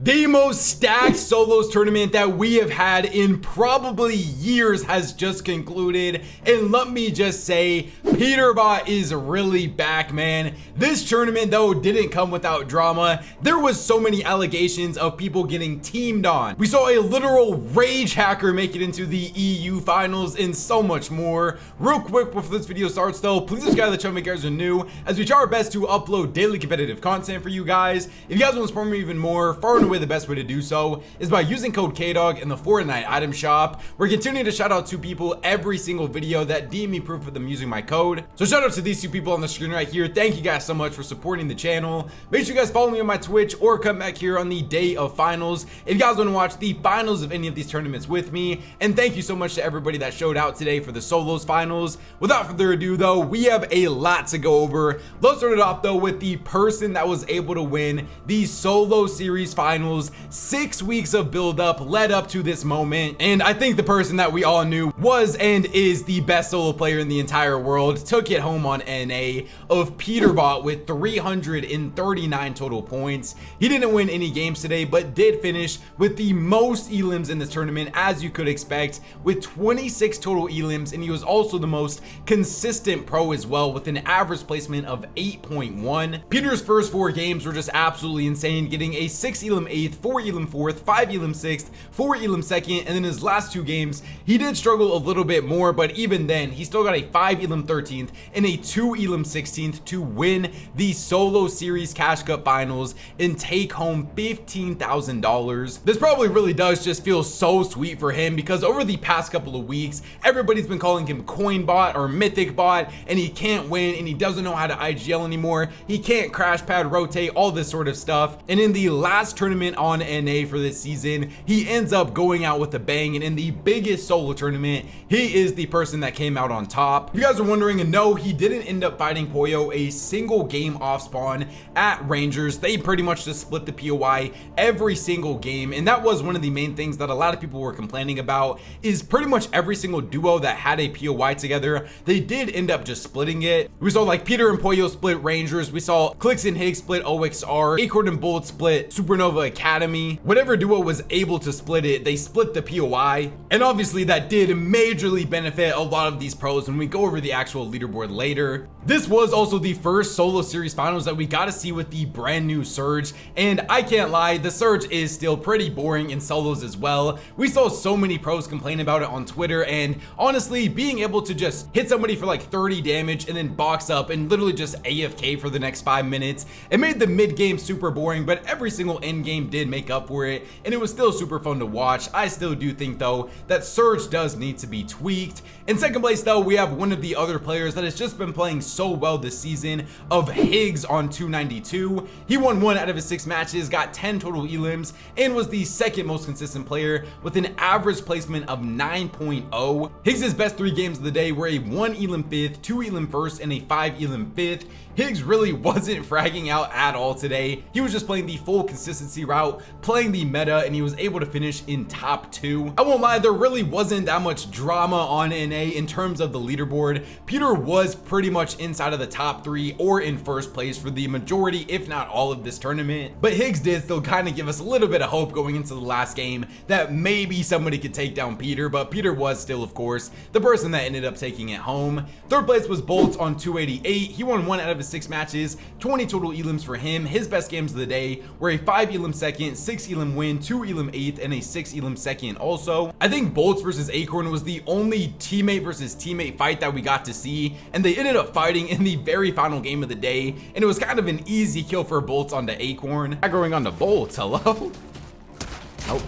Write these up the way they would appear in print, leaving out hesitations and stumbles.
The most stacked solos tournament that we have had in probably years has just concluded, and let me just say, Peterbot is really back, man. This tournament though didn't come without drama. There was so many allegations of people getting teamed on. We saw a literal rage hacker make it into the EU finals and so much more. Real quick before this video starts though, please subscribe to the channel if you guys are new, as we try our best to upload daily competitive content for you guys. If you guys want to support me even more, far and away the best way to do so is by using code KDOG in the Fortnite item shop. We're continuing to shout out to people every single video that DM me proof of them using my code. So shout out to these two people on the screen right here. Thank you guys so much for supporting the channel. Make sure you guys follow me on my Twitch or come back here on the day of finals if you guys want to watch the finals of any of these tournaments with me. And thank you so much to everybody that showed out today for the solos finals. Without further ado though, we have a lot to go over. Let's start it off though with the person that was able to win the solo series finals. 6 weeks of build up led up to this moment, and I think the person that we all knew was and is the best solo player in the entire world took it home on NA of Peterbot with 339 total points. He didn't win any games today, but did finish with the most elims in this tournament, as you could expect, with 26 total elims, and he was also the most consistent pro as well, with an average placement of 8.1. Peter's first 4 games were just absolutely insane, getting a 6 elim 8th, 4 elim 4th, 5 elim 6th, 4 elim 2nd, and then his last 2 games he did struggle a little bit more, but even then he still got a 5 elim 13th and a 2 elim 16th to win the solo series cash cup finals and take home $15,000. This probably really does just feel so sweet for him, because over the past couple of weeks everybody's been calling him coin bot or mythic bot, and he can't win, and he doesn't know how to IGL anymore, he can't crash pad rotate, all this sort of stuff. And in the last tournament on NA for this season, he ends up going out with a bang, and in the biggest solo tournament he is the person that came out on top. If you guys are wondering, and no, he didn't end up fighting Pollo a single game off spawn at Rangers. They pretty much just split the POI every single game, and that was one of the main things that a lot of people were complaining about, is pretty much every single duo that had a POI together, they did end up just splitting it. We saw like Peter and Pollo split Rangers, we saw Clix and Higgs split OXR, Acorn and Bolt split Supernova Academy. Whatever duo was able to split it, they split the POI, and obviously that did majorly benefit a lot of these pros when we go over the actual leaderboard later. This was also the first solo series finals that we got to see with the brand new Surge, and I can't lie, the Surge is still pretty boring in solos as well. We saw so many pros complain about it on Twitter, and honestly, being able to just hit somebody for like 30 damage and then box up and literally just AFK for the next 5 minutes, it made the mid game super boring, but every single end game did make up for it, and it was still super fun to watch. I still do think though that Surge does need to be tweaked. In second place though, we have one of the other players that has just been playing so well this season, of Higgs on 292. He won 1 out of his 6 matches, got 10 total elims, and was the second most consistent player with an average placement of 9.0. Higgs's best 3 games of the day were a 1 elim 5th, 2 elim 1st, and a 5 elim 5th. Higgs really wasn't fragging out at all today. He was just playing the full consistency route, playing the meta, and he was able to finish in top 2. I won't lie, there really wasn't that much drama on NA in terms of the leaderboard. Peter was pretty much inside of the top 3 or in first place for the majority, if not all, of this tournament. But Higgs did still kind of give us a little bit of hope going into the last game that maybe somebody could take down Peter, but Peter was still, of course, the person that ended up taking it home. Third place was Bolt on 288. He won 1 out of his 6 matches, 20 total elims for him. His best games of the day were a 5 elim 2nd, 6 elim win, 2 elim 8th, and a 6 elim 2nd also. I think Bolts versus Acorn was the only teammate versus teammate fight that we got to see, and they ended up fighting in the very final game of the day, and it was kind of an easy kill for Bolts onto Acorn. Going on to Bolts, hello? Nope.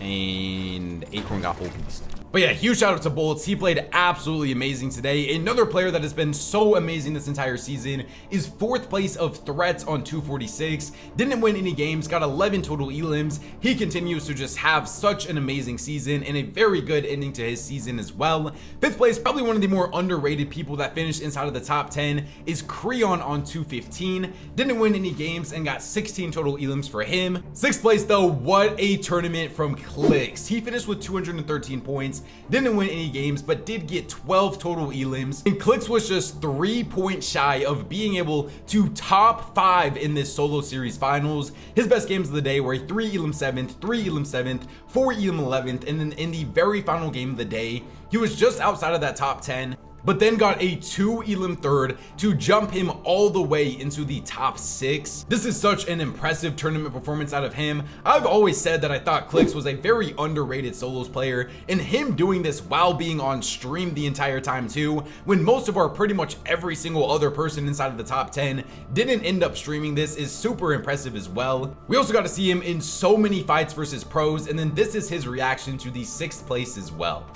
And Acorn got full piece. But yeah, huge shout out to Bolts. He played absolutely amazing today. Another player that has been so amazing this entire season is 4th place of Threats on 246. Didn't win any games, got 11 total elims. He continues to just have such an amazing season and a very good ending to his season as well. 5th place, probably one of the more underrated people that finished inside of the top 10, is Creon on 215. Didn't win any games and got 16 total elims for him. 6th place though, what a tournament from Clix. He finished with 213 points. points, didn't win any games, but did get 12 total elims. And Clix was just 3 points shy of being able to top 5 in this solo series finals. His best games of the day were a 3 elim 7th, 3 elim 7th, 4 elim 11th, and then in the very final game of the day, he was just outside of that top 10, but then got a 2 elim 3rd to jump him all the way into the top 6. This is such an impressive tournament performance out of him. I've always said that I thought Clix was a very underrated solos player, and him doing this while being on stream the entire time too, when most of our pretty much every single other person inside of the top 10 didn't end up streaming this, is super impressive as well. We also got to see him in so many fights versus pros, and then this is his reaction to the 6th place as well.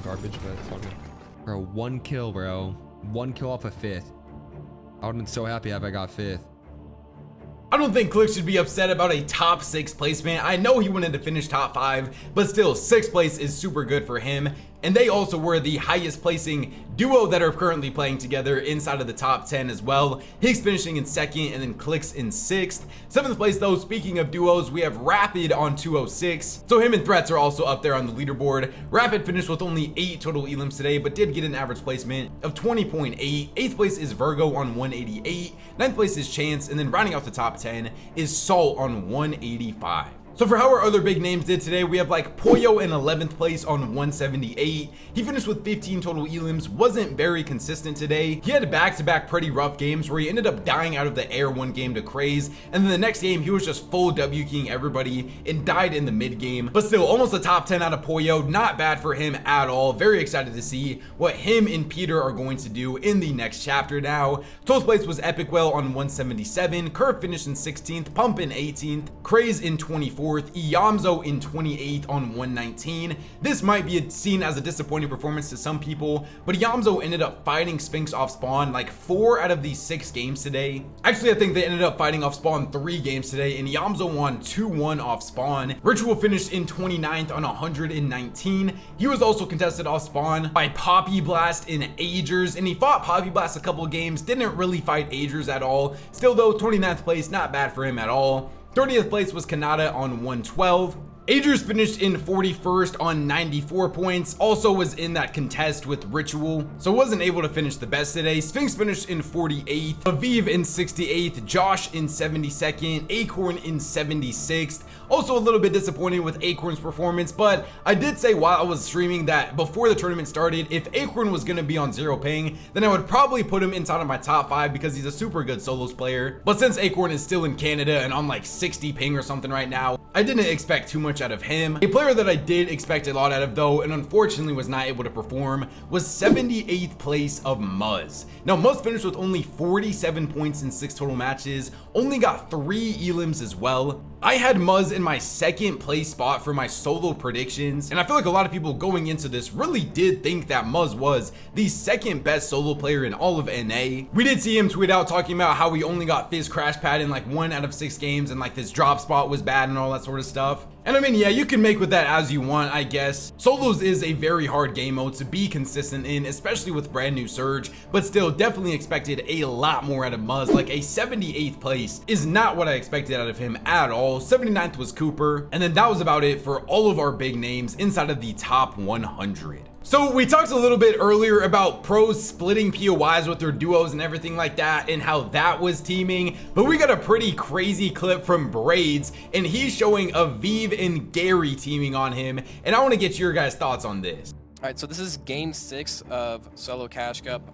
Garbage, but it's all good. Bro, 1 kill, bro. 1 kill off a 5th. I would've been so happy if I got 5th. I don't think Clix should be upset about a top 6 placement. I know he wanted to finish top 5, but still 6th place is super good for him. And they also were the highest placing duo that are currently playing together inside of the top 10 as well. Higgs finishing in 2nd and then Clix in 6th. 7th place though, speaking of duos, we have Rapid on 206. So him and Threats are also up there on the leaderboard. Rapid finished with only 8 total elims today, but did get an average placement of 20.8. 8th place is Virgo on 188. 9th place is Chance, and then rounding out the top 10 is Salt on 185. So for how our other big names did today, we have like Pollo in 11th place on 178. He finished with 15 total elims, wasn't very consistent today. He had back-to-back pretty rough games where he ended up dying out of the air one game to Craze, and then the next game he was just full W keying everybody and died in the mid game. But still, almost a top 10 out of Pollo, not bad for him at all. Very excited to see what him and Peter are going to do in the next chapter now. 12th place was Epicwell on 177. Curve finished in 16th, Pump in 18th, Craze in 24th, Iamzo in 28th on 119. This might be seen as a disappointing performance to some people, but Iamzo ended up fighting Sphinx off spawn like 4 out of these 6 games today. Actually, I think they ended up fighting off spawn 3 games today, and Iamzo won 2-1 off spawn. Ritual finished in 29th on 119. He was also contested off spawn by Poppy Blast in Agers, and he fought Poppy Blast a couple of games, didn't really fight Agers at all. Still though, 29th place, not bad for him at all. 30th place was Kanata on 112. Agers finished in 41st on 94 points, also was in that contest with Ritual, so wasn't able to finish the best today. Sphinx finished in 48th, Aviv in 68th, Josh in 72nd, Acorn in 76th. Also a little bit disappointed with Acorn's performance, but I did say while I was streaming that before the tournament started, if Acorn was going to be on 0 ping, then I would probably put him inside of my top 5 because he's a super good solos player. But since Acorn is still in Canada and on like 60 ping or something right now, I didn't expect too much out of him. A player that I did expect a lot out of though, and unfortunately was not able to perform, was 78th place of Muzz. Now Muzz finished with only 47 points in 6 total matches, only got 3 elims as well. I had Muzz in my 2nd place spot for my solo predictions, and I feel like a lot of people going into this really did think that Muzz was the 2nd best solo player in all of NA. We did see him tweet out talking about how he only got Fizz Crash Pad in like 1 out of 6 games, and like this drop spot was bad and all that sort of stuff. And I mean, yeah, you can make with that as you want, I guess. Solos is a very hard game mode to be consistent in, especially with brand new Surge, but still definitely expected a lot more out of Muzz. Like a 78th place is not what I expected out of him at all. 79th was Cooper, and then that was about it for all of our big names inside of the top 100. So we talked a little bit earlier about pros splitting POIs with their duos and everything like that and how that was teaming, but we got a pretty crazy clip from Braids and he's showing Aviv and Gary teaming on him, and I want to get your guys' thoughts on this. All right, so this is game 6 of Solo Cash Cup.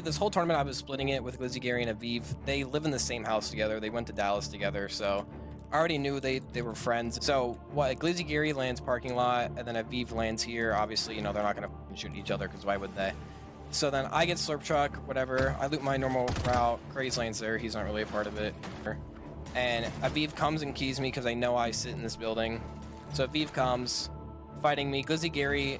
This whole tournament I was splitting it with Glizzy, Gary, and Aviv. They live in the same house together. They went to Dallas together, so I already knew they were friends. So what, Glizzy Gary lands parking lot, and then Aviv lands here. Obviously, you know, they're not gonna shoot each other because why would they? So then I get Slurp Truck, whatever. I loop my normal route. Craze lands there. He's not really a part of it. And Aviv comes and keys me because I know I sit in this building. So Aviv comes, fighting me. Glizzy Gary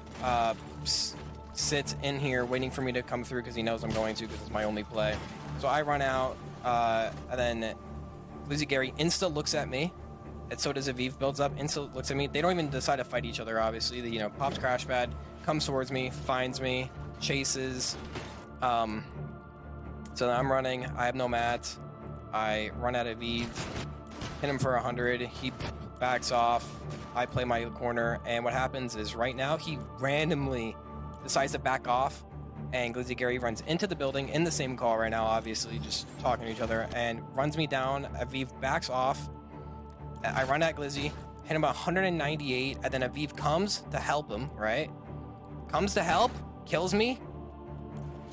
sits in here waiting for me to come through because he knows I'm going to because it's my only play. So I run out, and then Glizzy Gary insta looks at me, and so does Aviv. Builds up, Insta looks at me. They don't even decide to fight each other, obviously. You know, pops crash pad, comes towards me, finds me, chases. So then I'm running. I have no mats. I run at Aviv, hit him for 100. He backs off. I play my corner, and what happens is right now he randomly decides to back off, and Glizzy Gary runs into the building in the same call right now, obviously just talking to each other, and runs me down. Aviv backs off. I run at Glizzy, hit him 198, and then Aviv comes to help him, right? Comes to help, kills me,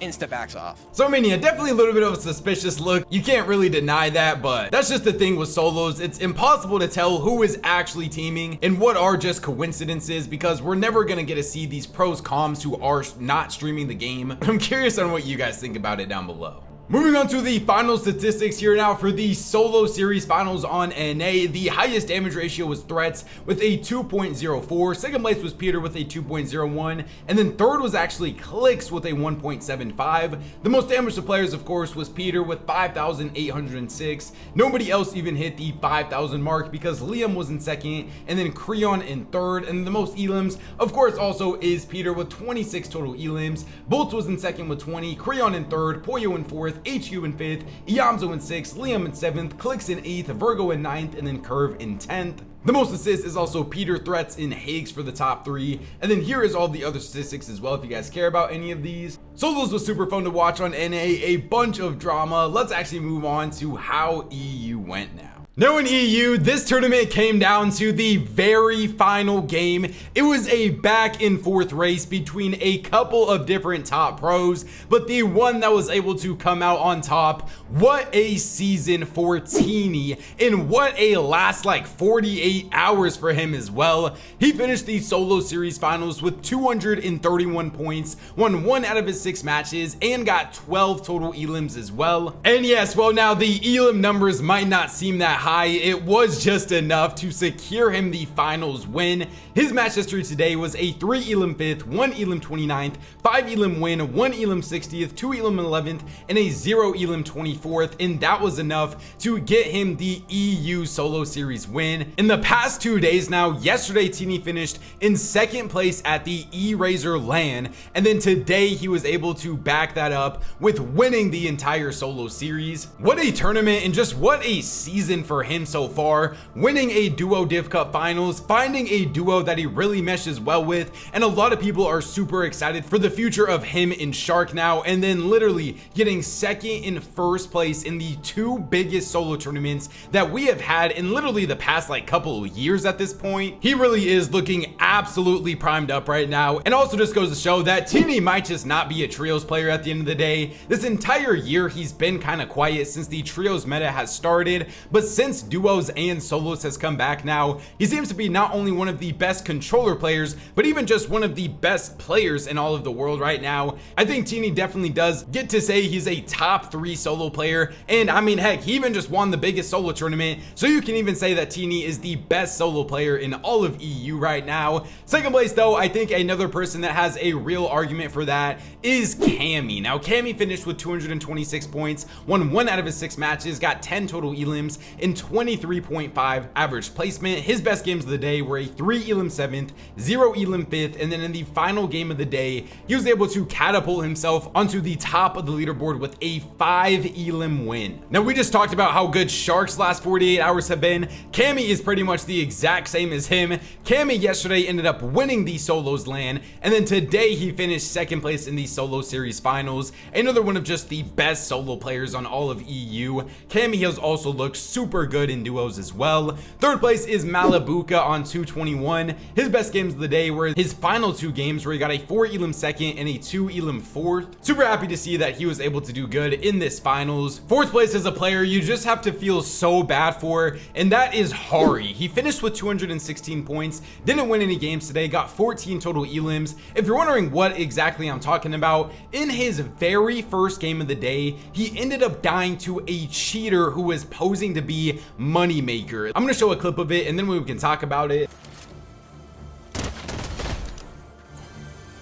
insta backs off. So I mean, yeah, definitely a little bit of a suspicious look. You can't really deny that, but that's just the thing with solos. It's impossible to tell who is actually teaming and what are just coincidences, because we're never gonna get to see these pros comms who are not streaming the game. I'm curious on what you guys think about it down below. Moving on to the final statistics here now for the solo series finals on NA. The highest damage ratio was Threats with a 2.04. Second place was Peter with a 2.01. And then third was actually Clix with a 1.75. The most damage to players, of course, was Peter with 5,806. Nobody else even hit the 5,000 mark because Liam was in second and then Creon in third. And the most elims, of course, also is Peter with 26 total elims. Bolt was in second with 20. Creon in third. Pollo in fourth. HU in 5th, Iamzo in 6th, Liam in 7th, Clix in 8th, Virgo in 9th, and then Curve in 10th. The most assists is also Peter, Threats, and Higgs for the top 3. And then here is all the other statistics as well if you guys care about any of these. Solos was super fun to watch on NA, a bunch of drama. Let's actually move on to how EU went now. Now in EU, this tournament came down to the very final game. It was a back and forth race between a couple of different top pros, but the one that was able to come out on top, what a season for Teeny, and what a last like 48 hours for him as well. He finished the solo series finals with 231 points, won 1 out of his 6 matches, and got 12 total elims as well. And yes, well now the elim numbers might not seem that high. It was just enough to secure him the finals win. His match history today was a 3 elim 5th, 1 elim 29th, 5 elim win, 1 elim 60th, 2 elim 11th, and a 0 elim 24th, and that was enough to get him the EU solo series win. In the past 2 days now, yesterday Teeny finished in second place at the E-Razor LAN, and then today he was able to back that up with winning the entire solo series. What a tournament, and just what a season for him so far, winning a duo Div Cup finals, finding a duo that he really meshes well with, and a lot of people are super excited for the future of him in Shark now, and then literally getting second and first place in the 2 biggest solo tournaments that we have had in literally the past like couple of years at this point. He really is looking absolutely primed up right now, and also just goes to show that Teeny might just not be a trios player at the end of the day. This entire year he's been kind of quiet since the trios meta has started, but since duos and solos has come back now, he seems to be not only one of the best controller players, but even just one of the best players in all of the world right now. I think Teeny definitely does get to say he's a top 3 solo player, and I mean heck, he even just won the biggest solo tournament, so you can even say that Teeny is the best solo player in all of EU right now. Second place though, I think another person that has a real argument for that is Cammy. Now Cammy finished with 226 points, won 1 out of his 6 matches, got 10 total elims, in 23.5 average placement. His best games of the day were a 3 elim 7th, 0 elim 5th, and then in the final game of the day, he was able to catapult himself onto the top of the leaderboard with a 5 elim win. Now we just talked about how good Shark's last 48 hours have been. Cammy is pretty much the exact same as him. Cammy yesterday ended up winning the solos LAN, and then today he finished second place in the solo series finals. Another one of just the best solo players on all of EU. Cammy has also looked super good in duos as well. Third place is Malibuka on 221. His best games of the day were his final 2 games where he got a 4 elim 2nd and a 2 elim 4th. Super happy to see that he was able to do good in this finals. Fourth place is a player you just have to feel so bad for, and that is Hari. He finished with 216 points, didn't win any games today, got 14 total elims. If you're wondering what exactly I'm talking about, in his very first game of the day, he ended up dying to a cheater who was posing to be Moneymaker. I'm gonna show a clip of it and then we can talk about it.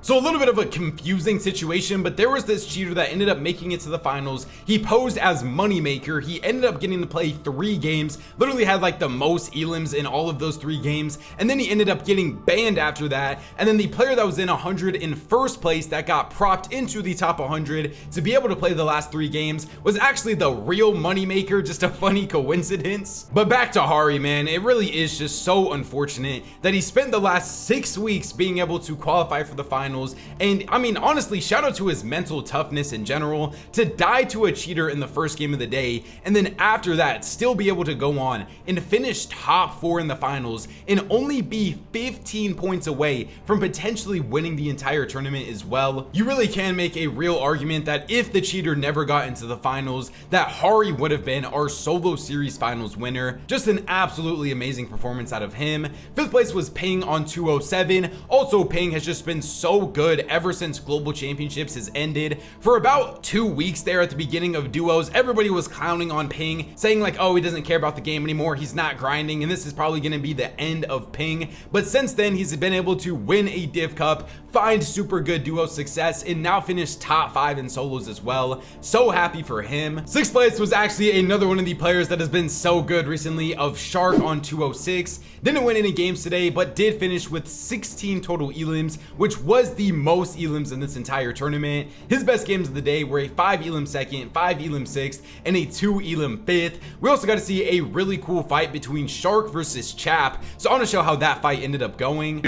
So a little bit of a confusing situation, but there was this cheater that ended up making it to the finals. He posed as Moneymaker. He ended up getting to play 3 games, literally had like the most elims in all of those 3 games, and then he ended up getting banned after that. And then the player that was in 100 in first place that got propped into the top 100 to be able to play the last 3 games was actually the real Moneymaker. Just a funny coincidence. But back to Hari, man, it really is just so unfortunate that he spent the last 6 weeks being able to qualify for the finals. And I mean, honestly, shout out to his mental toughness in general to die to a cheater in the first game of the day, and then after that still be able to go on and finish top 4 in the finals and only be 15 points away from potentially winning the entire tournament as well. You really can make a real argument that if the cheater never got into the finals, that Hari would have been our solo series finals winner. Just an absolutely amazing performance out of him. 5th place was Ping on 207. Also, Ping has just been so good ever since Global Championships has ended. For about 2 weeks there at the beginning of duos, everybody was clowning on Ping, saying like, oh, he doesn't care about the game anymore, he's not grinding, and this is probably going to be the end of Ping. But since then, he's been able to win a Div Cup, find super good duo success, and now finish top 5 in solos as well. So happy for him. 6th place was actually another one of the players that has been so good recently, of Shark on 206. Didn't win any games today, but did finish with 16 total elims, which was the most elims in this entire tournament. His best games of the day were a 5 elim 2nd, 5 elim 6th, and a 2 elim 5th. We also got to see a really cool fight between Shark versus Chap, so I want to show how that fight ended up going.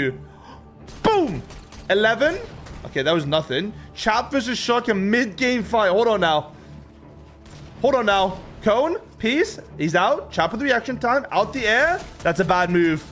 Boom! 11. Okay, that was nothing. Chap versus Shark, a mid-game fight. Hold on now. Hold on now. Cone, peace. He's out. Chap with reaction time. Out the air. That's a bad move.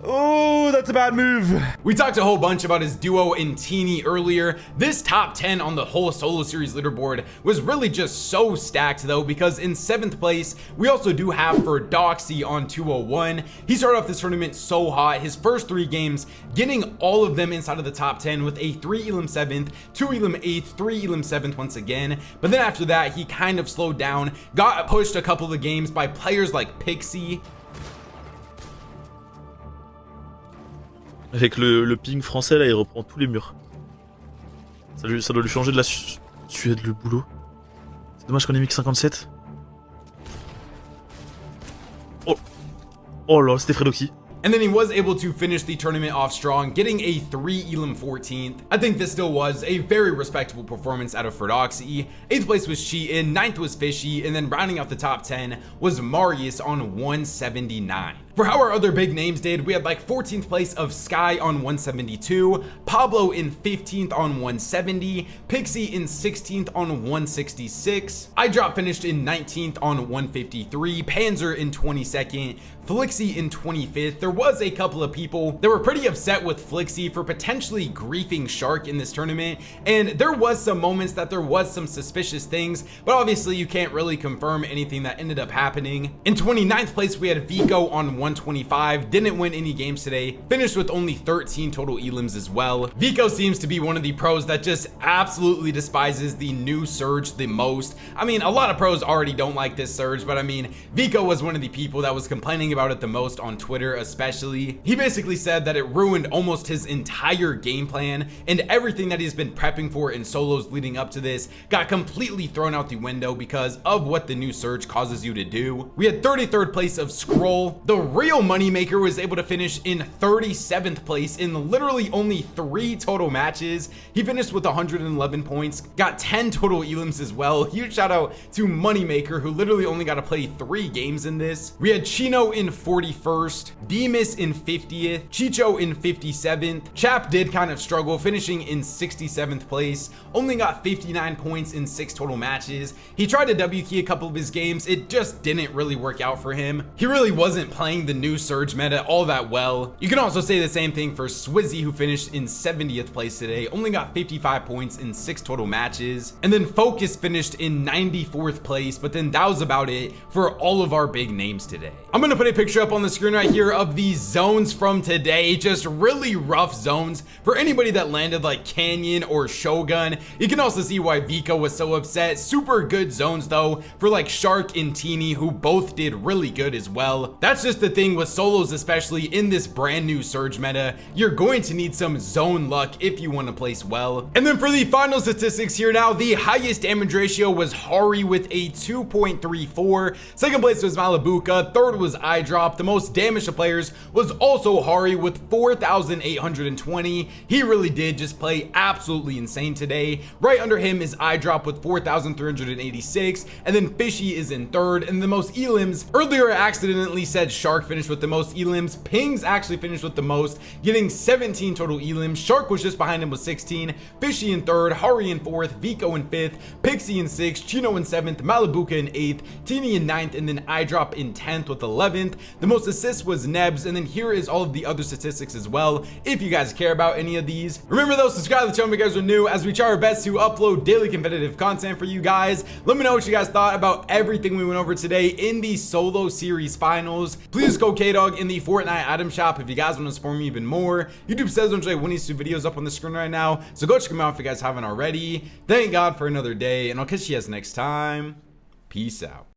Oh, that's a bad move. We talked a whole bunch about his duo in Teeny earlier. This top 10 on the whole solo series leaderboard was really just so stacked though, because in 7th place, we also do have for Doxy on 201. He started off this tournament so hot. His first 3 games, getting all of them inside of the top 10 with a 3 elim 7th, 2 elim 8th, 3 elim 7th once again. But then after that, he kind of slowed down, got pushed a couple of games by players like Pixie. Avec le ping français là, il reprend tous les murs. Ça doit lui changer de la Suède le boulot. C'est dommage qu'on ait mis que 57. Oh là, c'était Fredoxy. And then he was able to finish the tournament off strong, getting a 3 elim 14th. I think this still was a very respectable performance out of Ferdoxy. 8th place was Cheatin, 9th was Fishy, and then rounding out the top 10 was Marius on 179. For how our other big names did, we had like 14th place of Sky on 172, Pablo in 15th on 170, Pixie in 16th on 166, iDrop finished in 19th on 153, Panzer in 22nd, Flixie in 25th. There was a couple of people that were pretty upset with Flixie for potentially griefing Shark in this tournament, and there was some moments that there was some suspicious things, but obviously you can't really confirm anything that ended up happening. In 29th place, we had Vico on 125, didn't win any games today, finished with only 13 total elims as well. Vico seems to be one of the pros that just absolutely despises the new Surge the most. I mean, a lot of pros already don't like this Surge, but I mean, Vico was one of the people that was complaining about it the most on Twitter especially. He basically said that it ruined almost his entire game plan, and everything that he's been prepping for in solos leading up to this got completely thrown out the window because of what the new Surge causes you to do. We had 33rd place of Scroll. The real moneymaker was able to finish in 37th place in literally only 3 total matches. He finished with 111 points, got 10 total elims as well. Huge shout out to Moneymaker, who literally only got to play 3 games in this. We had Chino in 41st, Demus in 50th, Chicho in 57th. Chap did kind of struggle, finishing in 67th place, only got 59 points in 6 total matches. He tried to W key a couple of his games, it just didn't really work out for him. He really wasn't playing the new Surge meta all that well. You can also say the same thing for Swizzy, who finished in 70th place today, only got 55 points in 6 total matches. And then Focus finished in 94th place, but then that was about it for all of our big names today. I'm gonna put a picture up on the screen right here of these zones from today, just really rough zones for anybody that landed like Canyon or Shogun. You can also see why Vico was so upset. Super good zones though for like Shark and Teeny, who both did really good as well. That's just the the thing with solos, especially in this brand new Surge meta. You're going to need some zone luck if you want to place well. And then for the final statistics here now, the highest damage ratio was Hari with a 2.34. Second place was Malabuka. Third was Eyedrop. The most damage to players was also Hari with 4,820. He really did just play absolutely insane today. Right under him is Eyedrop with 4,386, and then Fishy is in third. And the most elims, earlier I accidentally said Shark finished with the most elims. Pings actually finished with the most, getting 17 total elims. Shark was just behind him with 16. Fishy in third, Hari in fourth, Vico in fifth, Pixie in sixth, Chino in seventh, Malabuka in eighth, Teeny in ninth, and then Eyedrop in 10th with 11th. The most assists was Nebs, and then here is all of the other statistics as well, if you guys care about any of these. Remember though, subscribe to the channel if you guys are new, as we try our best to upload daily competitive content for you guys. Let me know what you guys thought about everything we went over today in the solo series finals. Please go K-Dog in the Fortnite item shop if you guys want to support me even more. YouTube says don't enjoy one of these two videos up on the screen right now, so go check them out if you guys haven't already. Thank God for another day, and I'll catch you guys next time. Peace out.